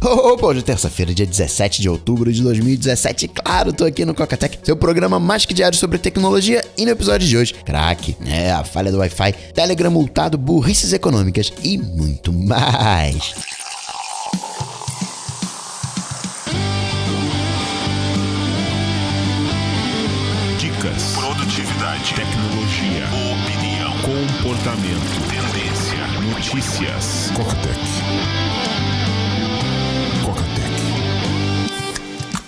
Opa, hoje é terça-feira, dia 17 de outubro de 2017. Claro, tô aqui no Cocatec, seu programa mais que diário sobre tecnologia. E no episódio de hoje, craque, a falha do Wi-Fi, Telegram multado, burrices econômicas e muito mais. Dicas, produtividade, tecnologia, opinião, comportamento, tendência, notícias. Cocatec.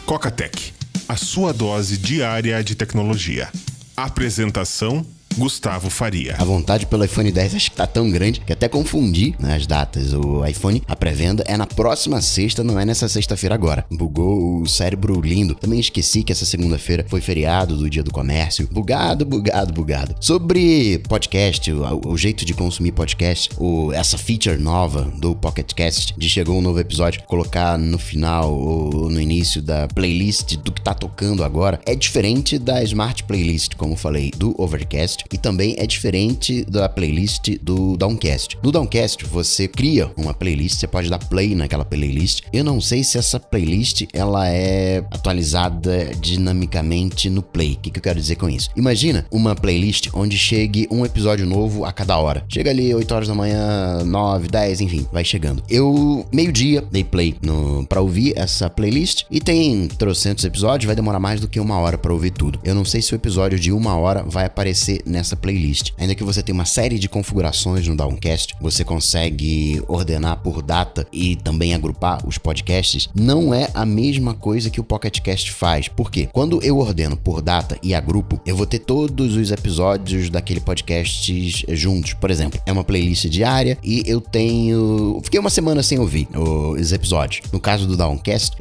Cocatec, a sua dose diária de tecnologia. Apresentação: Gustavo Faria. A vontade pelo iPhone 10 acho que tá tão grande que até confundi as datas. O iPhone, a pré-venda é na próxima sexta, não é nessa sexta-feira agora. Bugou o cérebro lindo. Também esqueci que essa segunda-feira foi feriado do Dia do Comércio. Bugado. Sobre podcast, o jeito de consumir podcast, essa feature nova do Pocket Cast, de chegou um novo episódio, colocar no final ou no início da playlist do que tá tocando agora, é diferente da Smart Playlist, como falei, do Overcast. E também é diferente da playlist do Downcast. No Downcast, você cria uma playlist, você pode dar play naquela playlist. Eu não sei se essa playlist ela é atualizada dinamicamente no play. O que eu quero dizer com isso? Imagina uma playlist onde chegue um episódio novo a cada hora. Chega ali 8 horas da manhã, 9, 10, enfim, vai chegando. Eu, meio-dia, dei play pra ouvir essa playlist e tem trocentos episódios, vai demorar mais do que 1 hora pra ouvir tudo. Eu não sei se o episódio de 1 hora vai aparecer nessa playlist. Ainda que você tenha uma série de configurações no Downcast, você consegue ordenar por data e também agrupar os podcasts, não é a mesma coisa que o Pocket Cast faz. Por quê? Quando eu ordeno por data e agrupo, eu vou ter todos os episódios daquele podcast juntos. Por exemplo, é uma playlist diária e eu fiquei 1 semana sem ouvir os episódios. No caso do Downcast,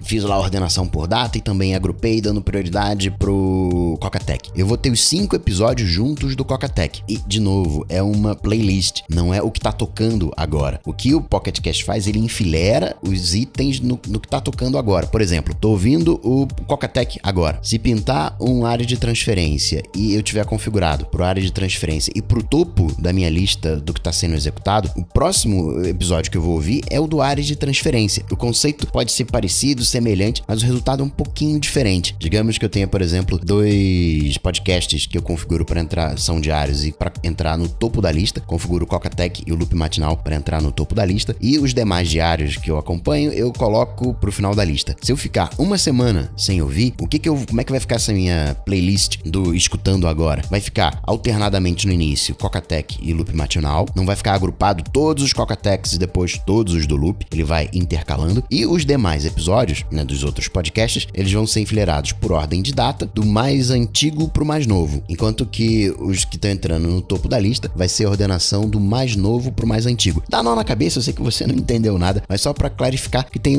fiz lá a ordenação por data e também agrupei, dando prioridade pro Cocatec. Eu vou ter os 5 episódios juntos do Cocatec. E, de novo, é uma playlist, não é o que tá tocando agora. O que o Pocket Cast faz, ele enfileira os itens no que tá tocando agora. Por exemplo, tô ouvindo o Cocatec agora. Se pintar uma área de transferência e eu tiver configurado pro área de transferência e pro topo da minha lista do que tá sendo executado, o próximo episódio que eu vou ouvir é o do área de transferência. O conceito pode ser parecido, semelhante, mas o resultado é um pouquinho diferente. Digamos que eu tenha, por exemplo, 2 podcasts que eu configuro para entrar, são diários, e para entrar no topo da lista, configuro o Cocatec e o Loop Matinal para entrar no topo da lista, e os demais diários que eu acompanho, eu coloco pro final da lista. Se eu ficar 1 semana sem ouvir, como é que vai ficar essa minha playlist do escutando agora? Vai ficar alternadamente no início Cocatec e Loop Matinal, não vai ficar agrupado todos os Cocatecs e depois todos os do Loop, ele vai intercalando, e os demais episódios, dos outros podcasts, eles vão ser enfileirados por ordem de data, do mais antigo pro mais novo, enquanto que os que estão entrando no topo da lista vai ser a ordenação do mais novo pro mais antigo. Dá nó na cabeça, eu sei que você não entendeu nada, mas só pra clarificar que tem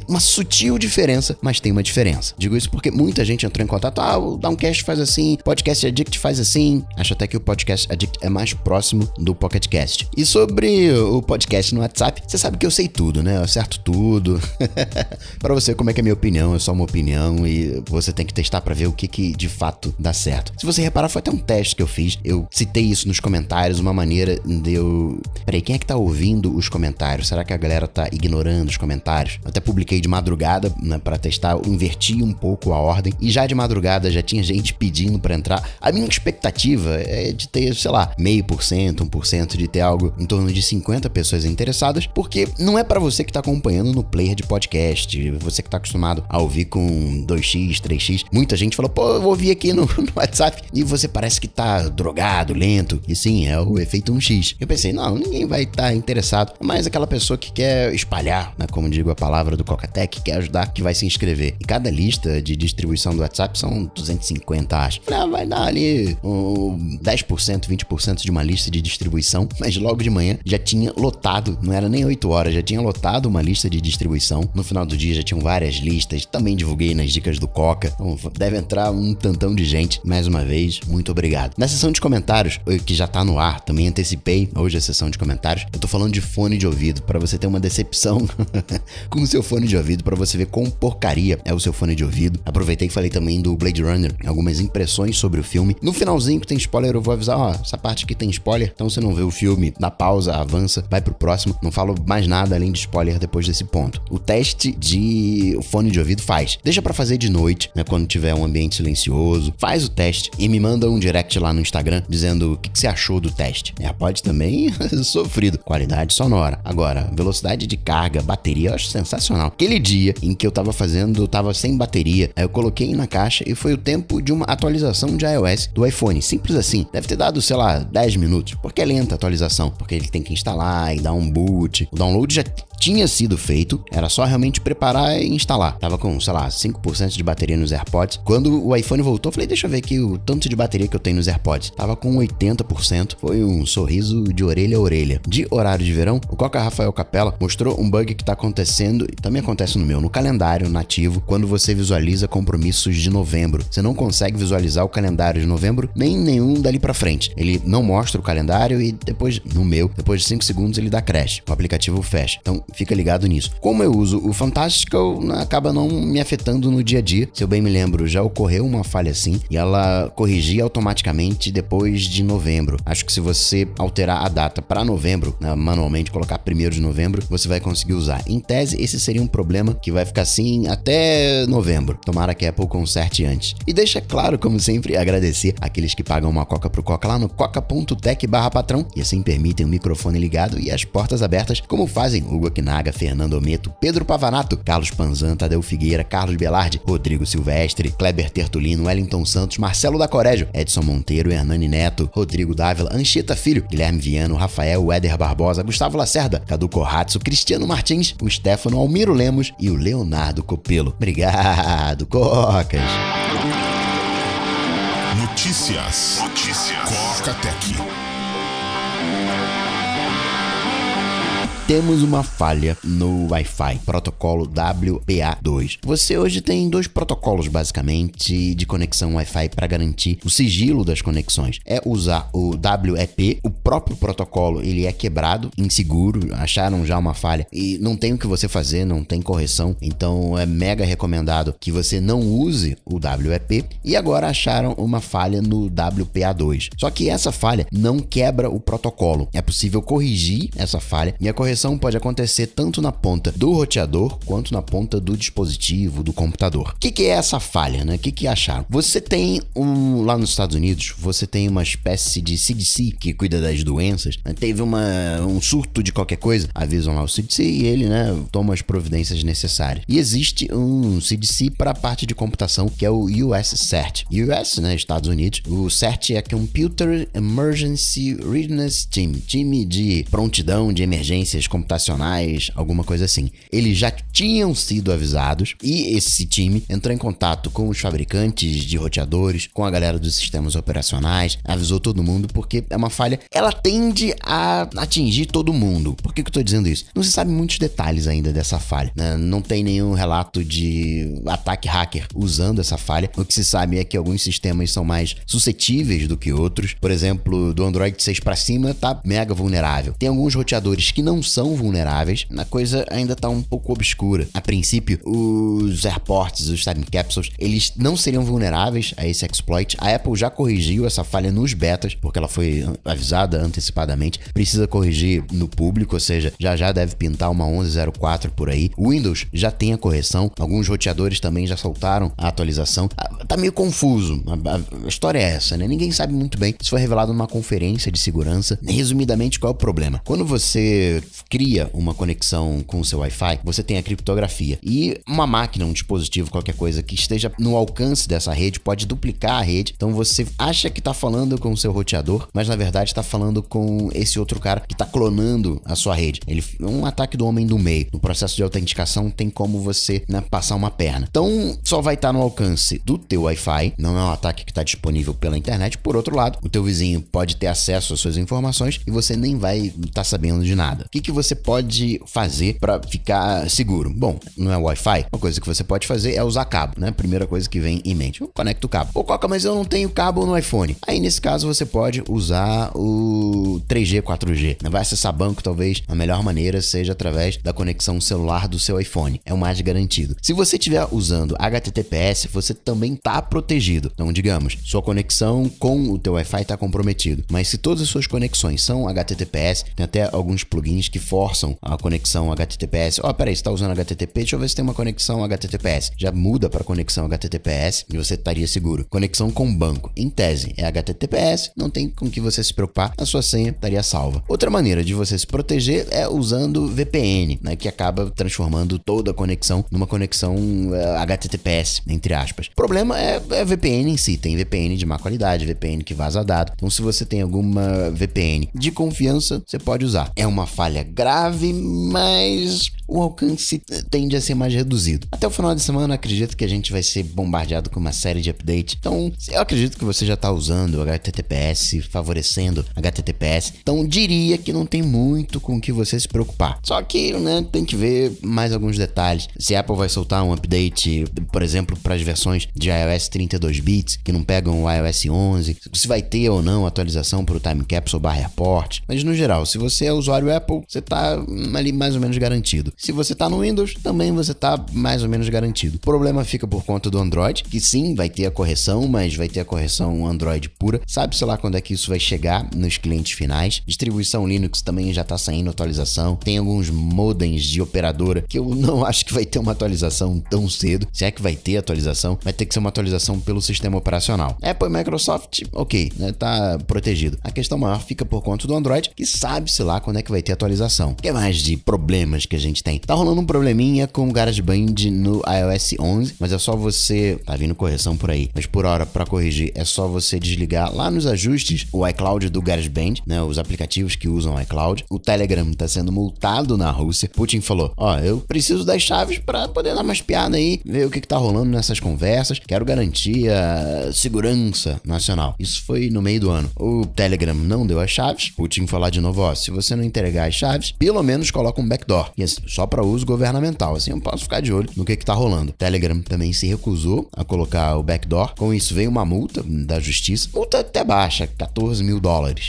uma sutil diferença, mas tem uma diferença. Digo isso porque muita gente entrou em contato, o Downcast faz assim, Podcast Addict faz assim. Acho até que o Podcast Addict é mais próximo do Pocket Cast. E sobre o podcast no WhatsApp, você sabe que eu sei tudo, né? Eu acerto tudo. Pra você, como é que é a minha opinião? É só uma opinião e você tem que testar pra ver o que de fato dá certo. Se você reparar, foi até um teste que eu fiz. Eu citei isso nos comentários, uma maneira de eu... Peraí, quem é que tá ouvindo os comentários? Será que a galera tá ignorando os comentários? Eu até publiquei de madrugada, pra testar, eu inverti um pouco a ordem. E já de madrugada já tinha gente pedindo pra entrar. A minha expectativa é de ter, sei lá, 0,5%, 1%, de ter algo em torno de 50 pessoas interessadas, porque não é pra você que tá acompanhando no player de podcast, você que tá acostumado a ouvir com 2x, 3x. Muita gente falou, eu vou ouvir aqui no WhatsApp e você parece que tá drogado, lento. E sim, é o efeito 1x. Eu pensei, não, ninguém vai estar interessado, mas aquela pessoa que quer espalhar, como digo a palavra do Cocatec, quer ajudar, que vai se inscrever. E cada lista de distribuição do WhatsApp são 250, acho. Falei, vai dar ali 10%, 20% de uma lista de distribuição, mas logo de manhã já tinha lotado, não era nem 8 horas, já tinha lotado uma lista de distribuição. No final do dia já tinham várias listas, também divulguei nas dicas do Coca, então deve entrar um tantão de gente, mais uma vez, muito obrigado. Na seção de comentários, que já tá no ar, também antecipei hoje a sessão de comentários, eu tô falando de fone de ouvido, pra você ter uma decepção com o seu fone de ouvido, pra você ver quão porcaria é o seu fone de ouvido. Aproveitei e falei também do Blade Runner, algumas impressões sobre o filme. No finalzinho que tem spoiler, eu vou avisar, essa parte aqui tem spoiler, então você não vê o filme, dá pausa, avança, vai pro próximo. Não falo mais nada além de spoiler depois desse ponto. O teste de fone de ouvido faz. Deixa pra fazer de noite, né, quando tiver um ambiente silencioso. Faz o teste e me manda um direct lá no Instagram dizendo o que você achou do teste. AirPods também sofrido. Qualidade sonora. Agora, velocidade de carga, bateria, eu acho sensacional. Aquele dia em que eu tava sem bateria, aí eu coloquei na caixa e foi o tempo de uma atualização de iOS do iPhone. Simples assim. Deve ter dado, sei lá, 10 minutos. Porque é lenta a atualização. Porque ele tem que instalar e dar um boot. O download já tinha sido feito, era só realmente preparar e instalar. Tava com, sei lá, 5% de bateria nos AirPods. Quando o iPhone voltou, eu falei, deixa eu ver aqui o tanto de bateria que eu tenho nos AirPods. Tava com 80%. Foi um sorriso de orelha a orelha. De horário de verão, o Coca Rafael Capella mostrou um bug que tá acontecendo, e também acontece no meu, no calendário nativo, quando você visualiza compromissos de novembro. Você não consegue visualizar o calendário de novembro, nem nenhum dali pra frente. Ele não mostra o calendário e depois, no meu, depois de 5 segundos ele dá crash. O aplicativo fecha. Então, fica ligado nisso. Como eu uso o Fantastical, acaba não me afetando no dia a dia. Se eu bem me lembro, já ocorreu uma falha assim e ela corrigia automaticamente depois de novembro. Acho que se você alterar a data para novembro, manualmente colocar 1º de novembro, você vai conseguir usar. Em tese, esse seria um problema que vai ficar assim até novembro. Tomara que a Apple conserte antes. E deixa claro, como sempre, agradecer aqueles que pagam uma Coca pro Coca lá no coca.tech/patrão e assim permitem o microfone ligado e as portas abertas, como fazem Hugo Akinaga, Fernando Ometo, Pedro Pavanato, Carlos Panzan, Tadeu Figueira, Carlos Belardi, Rodrigo Silvestre, Kleber Tertulino, Wellington Santos, Marcelo da Corégio, Edson Monteiro, Hernani Neto, Rodrigo Dávila, Anchieta Filho, Guilherme Viano, Rafael, Éder Barbosa, Gustavo Lacerda, Cadu Corratso, Cristiano Martins, o Stefano Almiro Lemos e o Leonardo Copelo. Obrigado, Cocas! Notícias. Coca Tech. Temos uma falha no Wi-Fi, protocolo WPA2. Você hoje tem 2 protocolos, basicamente, de conexão Wi-Fi para garantir o sigilo das conexões. É usar o WEP, o próprio protocolo, ele é quebrado, inseguro, acharam já uma falha e não tem o que você fazer, não tem correção, então é mega recomendado que você não use o WEP e agora acharam uma falha no WPA2. Só que essa falha não quebra o protocolo. É possível corrigir essa falha e a correção pode acontecer tanto na ponta do roteador quanto na ponta do dispositivo, do computador. O que é essa falha, né? O que acharam? Você tem lá nos Estados Unidos, você tem uma espécie de CDC que cuida das doenças, né? Teve um surto de qualquer coisa, avisam lá o CDC e ele, né, toma as providências necessárias. E existe um CDC para a parte de computação, que é o US CERT. US, né, Estados Unidos. O CERT é Computer Emergency Readiness Team, time de prontidão de emergências computacionais, alguma coisa assim. Eles já tinham sido avisados e esse time entrou em contato com os fabricantes de roteadores, com a galera dos sistemas operacionais, avisou todo mundo porque é uma falha, ela tende a atingir todo mundo. Por que eu tô dizendo isso? Não se sabe muitos detalhes ainda dessa falha, né? Não tem nenhum relato de ataque hacker usando essa falha. O que se sabe é que alguns sistemas são mais suscetíveis do que outros. Por exemplo, do Android 6 para cima tá mega vulnerável. Tem alguns roteadores que não são vulneráveis, a coisa ainda tá um pouco obscura. A princípio, os AirPorts, os Time Capsules, eles não seriam vulneráveis a esse exploit. A Apple já corrigiu essa falha nos betas, porque ela foi avisada antecipadamente. Precisa corrigir no público, ou seja, já deve pintar uma 11.04 por aí. O Windows já tem a correção, alguns roteadores também já soltaram a atualização. Tá meio confuso, a história é essa, né? Ninguém sabe muito bem. Isso foi revelado numa conferência de segurança. Resumidamente, qual é o problema? Quando você cria uma conexão com o seu Wi-Fi, você tem a criptografia. E uma máquina, um dispositivo, qualquer coisa que esteja no alcance dessa rede, pode duplicar a rede. Então você acha que tá falando com o seu roteador, mas na verdade tá falando com esse outro cara que tá clonando a sua rede. Ele é um ataque do homem do meio. No processo de autenticação tem como você, né, passar uma perna. Então só vai estar no alcance do teu Wi-Fi, não é um ataque que tá disponível pela internet. Por outro lado, o teu vizinho pode ter acesso às suas informações e você nem vai estar sabendo de nada. O que você pode fazer para ficar seguro? Bom, não é Wi-Fi. Uma coisa que você pode fazer é usar cabo, né? Primeira coisa que vem em mente. Conecta o cabo. Pô, Coca, mas eu não tenho cabo no iPhone. Aí, nesse caso, você pode usar o 3G, 4G. Vai acessar banco, talvez a melhor maneira seja através da conexão celular do seu iPhone. É o mais garantido. Se você estiver usando HTTPS, você também está protegido. Então, digamos, sua conexão com o teu Wi-Fi está comprometido. Mas se todas as suas conexões são HTTPS, tem até alguns plugins que forçam a conexão HTTPS. Peraí, você está usando HTTP? Deixa eu ver se tem uma conexão HTTPS. Já muda para conexão HTTPS e você estaria seguro. Conexão com banco. Em tese, é HTTPS, não tem com que você se preocupar, a sua senha estaria salva. Outra maneira de você se proteger é usando VPN, né, que acaba transformando toda a conexão numa conexão HTTPS, entre aspas. O problema é VPN em si. Tem VPN de má qualidade, VPN que vaza dado. Então, se você tem alguma VPN de confiança, você pode usar. É uma falha grave, mas o alcance tende a ser mais reduzido. Até o final de semana, acredito que a gente vai ser bombardeado com uma série de updates. Então, eu acredito que você já está usando o HTTPS, favorecendo HTTPS. Então, diria que não tem muito com o que você se preocupar. Só que, né, tem que ver mais alguns detalhes. Se a Apple vai soltar um update, por exemplo, para as versões de iOS 32 bits, que não pegam o iOS 11, se vai ter ou não atualização para o Time Capsule /Report. Mas, no geral, se você é usuário Apple, você está ali mais ou menos garantido. Se você está no Windows, também você está mais ou menos garantido. O problema fica por conta do Android, que sim, vai ter a correção, mas vai ter a correção Android pura. Sabe-se lá quando é que isso vai chegar nos clientes finais. Distribuição Linux também já está saindo atualização. Tem alguns modems de operadora que eu não acho que vai ter uma atualização tão cedo. Se é que vai ter atualização, vai ter que ser uma atualização pelo sistema operacional. Apple e Microsoft, ok, né, tá protegido. A questão maior fica por conta do Android, que sabe-se lá quando é que vai ter atualização. O que mais de problemas que a gente tem? Tá rolando um probleminha com o GarageBand no iOS 11, mas é só você... Tá vindo correção por aí, mas por hora, pra corrigir, é só você desligar lá nos ajustes o iCloud do GarageBand, né, os aplicativos que usam o iCloud. O Telegram tá sendo multado na Rússia. Putin falou, eu preciso das chaves pra poder dar uma espiada aí, ver o que tá rolando nessas conversas. Quero garantir a segurança nacional. Isso foi no meio do ano. O Telegram não deu as chaves. Putin falou de novo, se você não entregar as chaves, pelo menos coloca um backdoor. E assim, só para uso governamental. Assim eu posso ficar de olho no que tá rolando. Telegram também se recusou a colocar o backdoor. Com isso veio uma multa da justiça. Multa até baixa, $14 mil.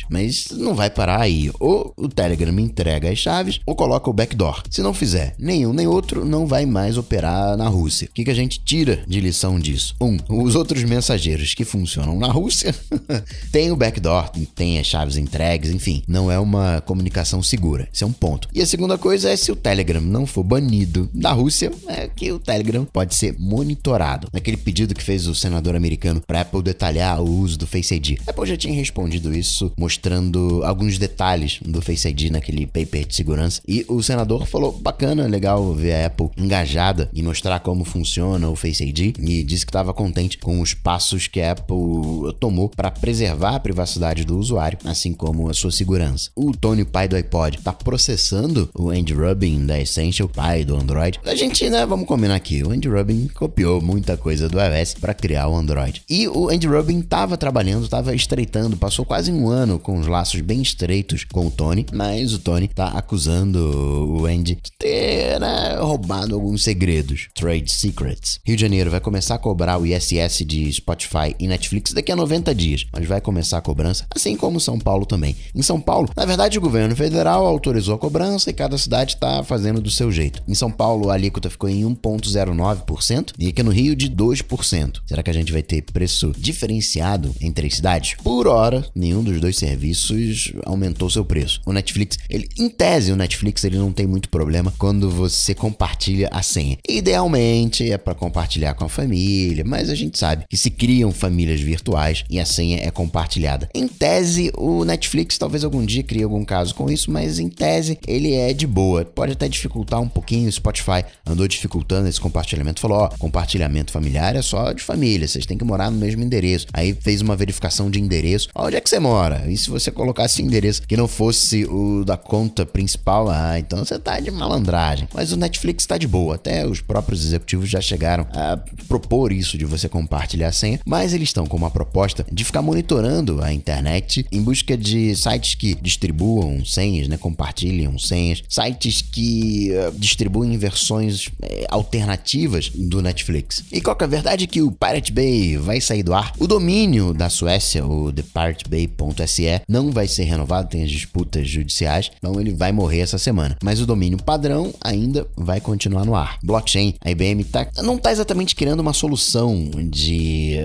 Mas não vai parar aí. Ou o Telegram entrega as chaves ou coloca o backdoor. Se não fizer nenhum nem outro, não vai mais operar na Rússia. O que a gente tira de lição disso? Os outros mensageiros que funcionam na Rússia tem o backdoor, tem as chaves entregues, enfim, não é uma comunicação segura. Esse é um ponto. E a segunda coisa é, se o Telegram não for banido da Rússia, é que o Telegram pode ser monitorado. Naquele pedido que fez o senador americano para Apple detalhar o uso do Face ID. A Apple já tinha respondido isso, mostrando alguns detalhes do Face ID naquele paper de segurança. E o senador falou, bacana, legal ver a Apple engajada e mostrar como funciona o Face ID. E disse que estava contente com os passos que a Apple tomou para preservar a privacidade do usuário, assim como a sua segurança. O Tony, pai do iPod, está processando o Andy Rubin da Essential, pai do Android. A gente, né, vamos combinar aqui, o Andy Rubin copiou muita coisa do iOS para criar o Android. E o Andy Rubin estava trabalhando, estava estreitando, passou quase um ano com os laços bem estreitos com o Tony, mas o Tony está acusando o Andy de ter, né, roubado alguns segredos, trade secrets. Rio de Janeiro vai começar a cobrar o ISS de Spotify e Netflix daqui a 90 dias, mas vai começar a cobrança, assim como São Paulo também. Em São Paulo, na verdade, o governo federal autorizou a cobrança e cada cidade está fazendo do seu jeito. Em São Paulo, a alíquota ficou em 1,09% e aqui no Rio de 2%. Será que a gente vai ter preço diferenciado entre as cidades? Por hora, nenhum dos dois serviços aumentou seu preço. O Netflix, em tese, o Netflix ele não tem muito problema quando você compartilha a senha. Idealmente é para compartilhar com a família, mas a gente sabe que se criam famílias virtuais e a senha é compartilhada. Em tese, o Netflix talvez algum dia crie algum caso com isso, mas em tese ele é de boa. Pode até dificultar um pouquinho. O Spotify andou dificultando esse compartilhamento, falou, ó, compartilhamento familiar é só de família, vocês têm que morar no mesmo endereço. Aí fez uma verificação de endereço, onde é que você mora? E se você colocasse endereço que não fosse o da conta principal, então você tá de malandragem. Mas o Netflix tá de boa, até os próprios executivos já chegaram a propor isso de você compartilhar a senha, mas eles estão com uma proposta de ficar monitorando a internet em busca de sites que distribuam senhas, né, compartilham senhas, sites que distribuem versões alternativas do Netflix. E qual que é a verdade? É que o Pirate Bay vai sair do ar. O domínio da Suécia, o thepiratebay.se, não vai ser renovado, tem as disputas judiciais, então ele vai morrer essa semana. Mas o domínio padrão ainda vai continuar no ar. Blockchain, a IBM não está exatamente criando uma solução de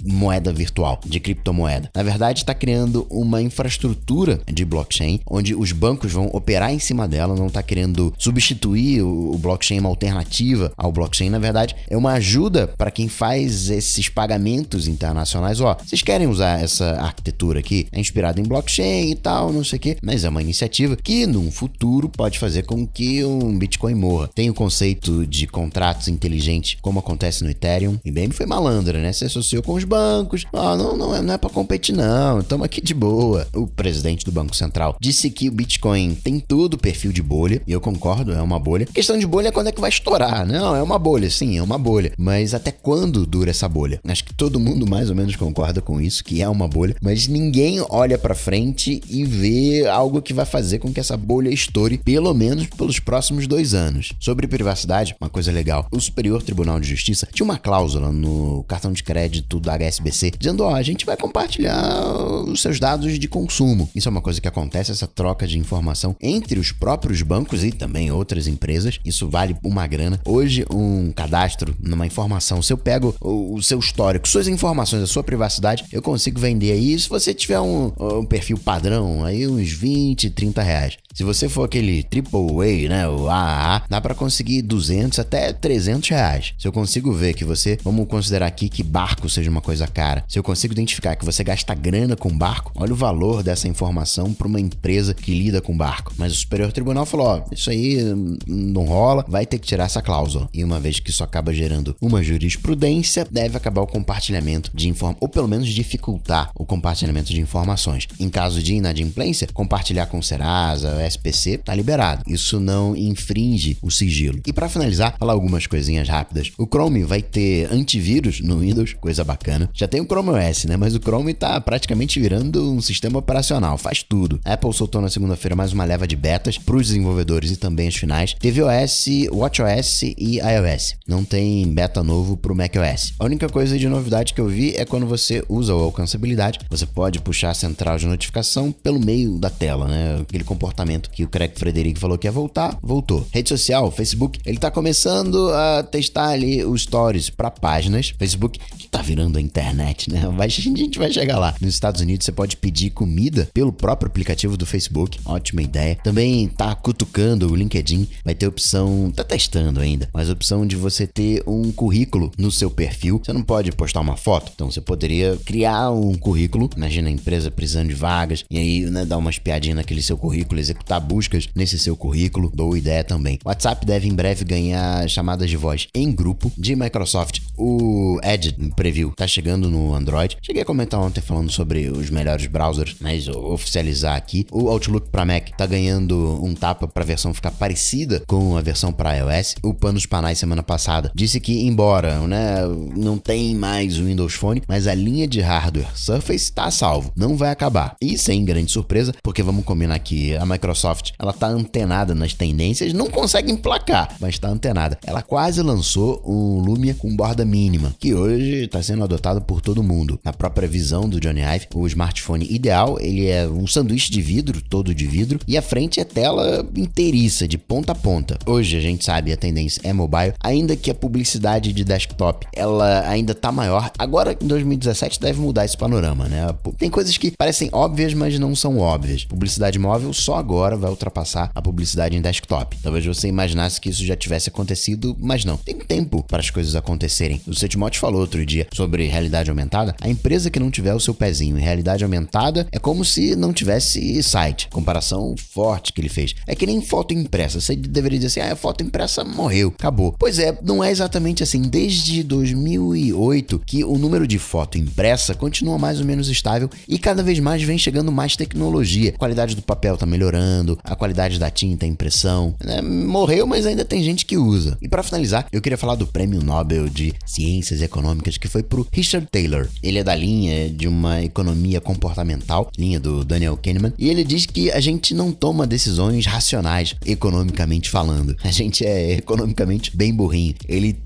moeda virtual, de criptomoeda. Na verdade, está criando uma infraestrutura de blockchain, onde os bancos vão operar em cima dela, não está querendo substituir o blockchain, uma alternativa ao blockchain. Na verdade, é uma ajuda para quem faz esses pagamentos internacionais. Ó, vocês querem usar essa arquitetura aqui? É inspirada em blockchain e tal, não sei o quê, mas é uma iniciativa que, num futuro, pode fazer com que um Bitcoin morra. Tem o conceito de contratos inteligentes, como acontece no Ethereum. IBM foi malandra, né? Se associou com os bancos. Não é pra competir, não. Estamos aqui de boa. O presidente do Banco Central disse que o Bitcoin tem todo o perfil de bolha, e eu concordo, é uma bolha. A questão de bolha é quando é que vai estourar. Não, é uma bolha, sim, é uma bolha. Mas até quando dura essa bolha? Acho que todo mundo mais ou menos concorda com isso, que é uma bolha, mas ninguém olha pra frente e vê algo que vai fazer com que essa bolha estoure, pelo menos pelos próximos 2 anos. Sobre privacidade, uma coisa legal, o Superior Tribunal de Justiça tinha uma cláusula no cartão de crédito da HSBC, dizendo, ó, a gente vai compartilhar os seus dados de consumo. Isso é uma coisa que acontece, essa troca de informação entre os próprios bancos e também outras empresas. Isso vale uma grana. Hoje, um cadastro numa informação, se eu pego o seu histórico, suas informações, a sua privacidade, eu consigo vender aí, se você tiver um perfil padrão, aí uns 20, 30 reais. Se você for aquele AAA, né, o AAA, dá pra conseguir 200 até 300 reais. Se eu consigo ver que você, vamos considerar aqui que barco seja uma coisa cara, se eu consigo identificar que você gasta grana com barco, olha o valor dessa informação para uma empresa que lida com barco. Mas o Superior Tribunal falou, ó, isso aí não rola, vai ter que tirar essa cláusula. E uma vez que isso acaba gerando uma jurisprudência, deve acabar o compartilhamento de informações, ou pelo menos dificultar o compartilhamento de informações. Em caso de inadimplência, compartilhar com o Serasa, SPC, tá liberado. Isso não infringe o sigilo. E para finalizar, falar algumas coisinhas rápidas. O Chrome vai ter antivírus no Windows, coisa bacana. Já tem o Chrome OS, né? Mas o Chrome tá praticamente virando um sistema operacional, faz tudo. A Apple soltou na segunda-feira mais uma leva de betas para os desenvolvedores e também os finais. tvOS, watchOS e iOS. Não tem beta novo pro macOS. A única coisa de novidade que eu vi é quando você usa o alcançabilidade, você pode puxar a central de notificação pelo meio da tela, né? Aquele comportamento que o Craig Frederick falou que ia voltar, voltou. Rede social, Facebook, ele tá começando a testar ali os stories para páginas. Facebook, que tá virando a internet, né? A gente vai chegar lá. Nos Estados Unidos, você pode pedir comida pelo próprio aplicativo do Facebook. Ótima ideia. Também tá cutucando o LinkedIn. Vai ter opção, tá testando ainda, mas a opção de você ter um currículo no seu perfil. Você não pode postar uma foto, então você poderia criar um currículo. Imagina a empresa precisando de vagas e aí, né, dar uma espiadinha naquele seu currículo, executar buscas nesse seu currículo. Boa ideia também. O WhatsApp deve em breve ganhar chamadas de voz em grupo de Microsoft. O Edge Preview tá chegando no Android. Cheguei a comentar ontem falando sobre os melhores browsers, mas oficializar aqui. O Outlook para Mac tá ganhando um tapa para a versão ficar parecida com a versão para iOS. O Panos Panay semana passada disse que, embora, né, não tem mais o Windows Phone, mas a linha de hardware Surface tá a salvo, não vai acabar. E sem grande surpresa, porque vamos combinar que a Microsoft, ela tá antenada nas tendências, não consegue emplacar, mas tá antenada. Ela quase lançou um Lumia com borda mínima, que hoje está sendo adotado por todo mundo. Na própria visão do Johnny Ive, o smartphone ideal, ele é um sanduíche de vidro, todo de vidro, e a frente é tela inteiriça, de ponta a ponta. Hoje a gente sabe, a tendência é mobile, ainda que a publicidade de desktop, ela ainda tá maior. Agora, em 2017, deve mudar esse panorama, né? Tem coisas que parecem óbvias, mas não são óbvias. Publicidade móvel só agora agora vai ultrapassar a publicidade em desktop. Talvez você imaginasse que isso já tivesse acontecido, mas não. Tem tempo para as coisas acontecerem. O Setimote falou outro dia sobre realidade aumentada. A empresa que não tiver o seu pezinho em realidade aumentada é como se não tivesse site. Comparação forte que ele fez. É que nem foto impressa. Você deveria dizer assim, a foto impressa morreu, acabou. Pois é, não é exatamente assim. Desde 2008 que o número de foto impressa continua mais ou menos estável e cada vez mais vem chegando mais tecnologia. A qualidade do papel tá melhorando, a qualidade da tinta, a impressão, né? Morreu, mas ainda tem gente que usa. E para finalizar, eu queria falar do Prêmio Nobel de Ciências Econômicas, que foi pro Richard Taylor. Ele é da linha de uma economia comportamental, linha do Daniel Kahneman, e ele diz que a gente não toma decisões racionais, economicamente falando. A gente é economicamente bem burrinho. Ele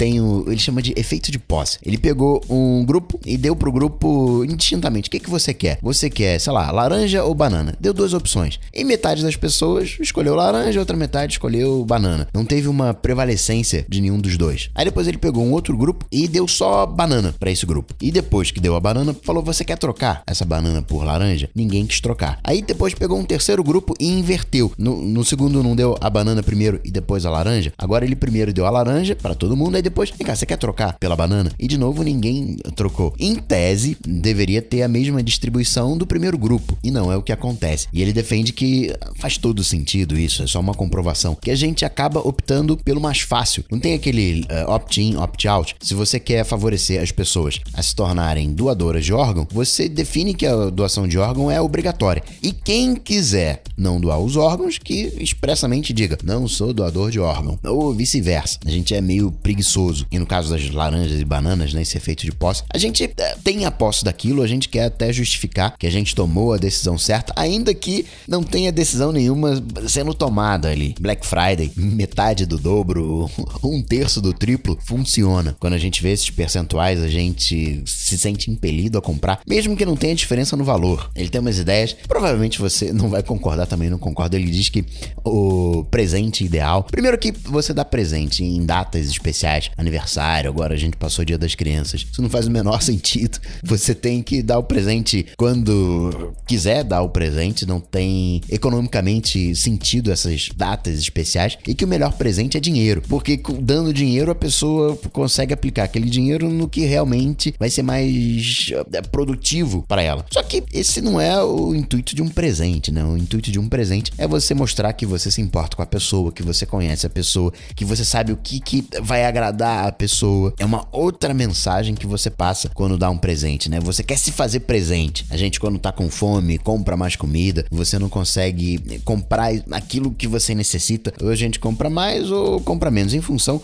chama de efeito de posse. Ele pegou um grupo e deu pro grupo indistintamente. O que você quer? Você quer, sei lá, laranja ou banana? Deu duas opções. E metade das pessoas escolheu laranja, outra metade escolheu banana. Não teve uma prevalecência de nenhum dos dois. Aí depois ele pegou um outro grupo e deu só banana pra esse grupo. E depois que deu a banana, falou, você quer trocar essa banana por laranja? Ninguém quis trocar. Aí depois pegou um terceiro grupo e inverteu. No segundo não deu a banana primeiro e depois a laranja. Agora ele primeiro deu a laranja pra todo mundo, aí depois, vem cá, você quer trocar pela banana? E de novo ninguém trocou. Em tese, deveria ter a mesma distribuição do primeiro grupo. E não é o que acontece. E ele defende que faz todo sentido isso, é só uma comprovação. Que a gente acaba optando pelo mais fácil. Não tem aquele opt-in, opt-out. Se você quer favorecer as pessoas a se tornarem doadoras de órgão, você define que a doação de órgão é obrigatória. E quem quiser não doar os órgãos, que expressamente diga, não sou doador de órgão. Ou vice-versa. A gente é meio preguiçoso. E no caso das laranjas e bananas, né, esse efeito de posse, a gente tem a posse daquilo, a gente quer até justificar que a gente tomou a decisão certa, ainda que não tenha decisão nenhuma sendo tomada ali. Black Friday, metade do dobro, um terço do triplo, funciona. Quando a gente vê esses percentuais, a gente se sente impelido a comprar, mesmo que não tenha diferença no valor. Ele tem umas ideias, provavelmente você não vai concordar, também não concorda. Ele diz que o presente ideal, primeiro que você dá presente em datas especiais, aniversário, agora a gente passou o Dia das Crianças, isso não faz o menor sentido. Você tem que dar o presente quando quiser dar o presente, não tem economicamente sentido essas datas especiais, e que o melhor presente é dinheiro, porque dando dinheiro a pessoa consegue aplicar aquele dinheiro no que realmente vai ser mais produtivo para ela. Só que esse não é o intuito de um presente, né? O intuito de um presente é você mostrar que você se importa com a pessoa, que você conhece a pessoa, que você sabe o que vai agradar a pessoa. É uma outra mensagem que você passa quando dá um presente, né? Você quer se fazer presente. A gente, quando tá com fome, compra mais comida, você não consegue comprar aquilo que você necessita, ou a gente compra mais ou compra menos, em função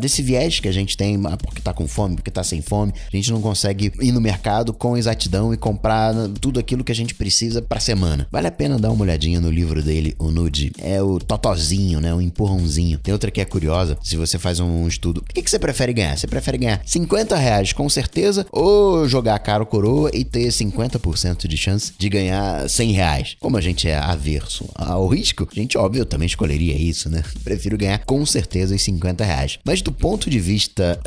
desse viés que a gente tem, porque tá com fome, porque tá sem fome. A gente não consegue ir no mercado com exatidão e comprar tudo aquilo que a gente precisa pra semana. Vale a pena dar uma olhadinha no livro dele, o Nude. É o totozinho, né? O empurrãozinho. Tem outra que é curiosa, se você faz um estudo. O que você prefere ganhar? Você prefere ganhar R$50 com certeza ou jogar caro coroa e ter 50% de chance de ganhar R$100? Como a gente é averso ao risco, a gente, óbvio, eu também escolheria isso, né? Prefiro ganhar com certeza os R$50. Mas do ponto de vista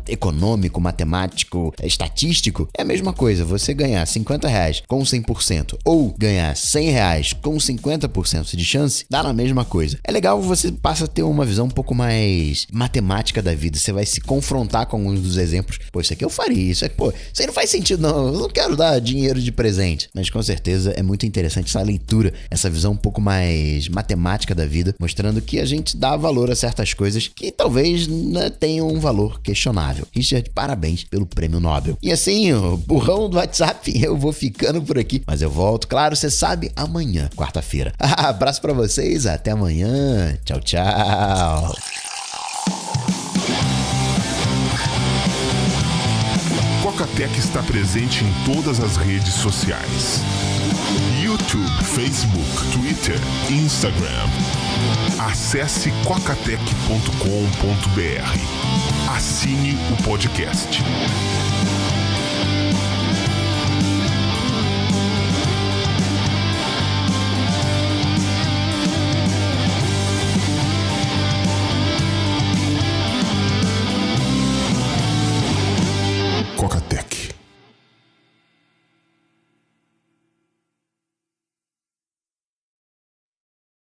econômico, matemático, estatístico, é a mesma coisa. Você ganhar R$50 com 100% ou ganhar R$100 com 50% de chance, dá na mesma coisa. É legal, você passa a ter uma visão um pouco mais matemática da vida. Você vai se confrontar com alguns dos exemplos. Pô, isso aqui eu faria, isso aí não faz sentido não, eu não quero dar dinheiro de presente. Mas com certeza é muito interessante essa leitura, essa visão um pouco mais matemática da vida, mostrando que a gente dá valor a certas coisas que talvez tenham um valor questionável. Richard, parabéns pelo Prêmio Nobel. E assim, o burrão do WhatsApp, eu vou ficando por aqui, mas eu volto, claro, você sabe, amanhã, quarta-feira. Abraço pra vocês, até amanhã. Tchau, tchau. Quacatec está presente em todas as redes sociais: YouTube, Facebook, Twitter, Instagram. Acesse quacatec.com.br. Assine o podcast.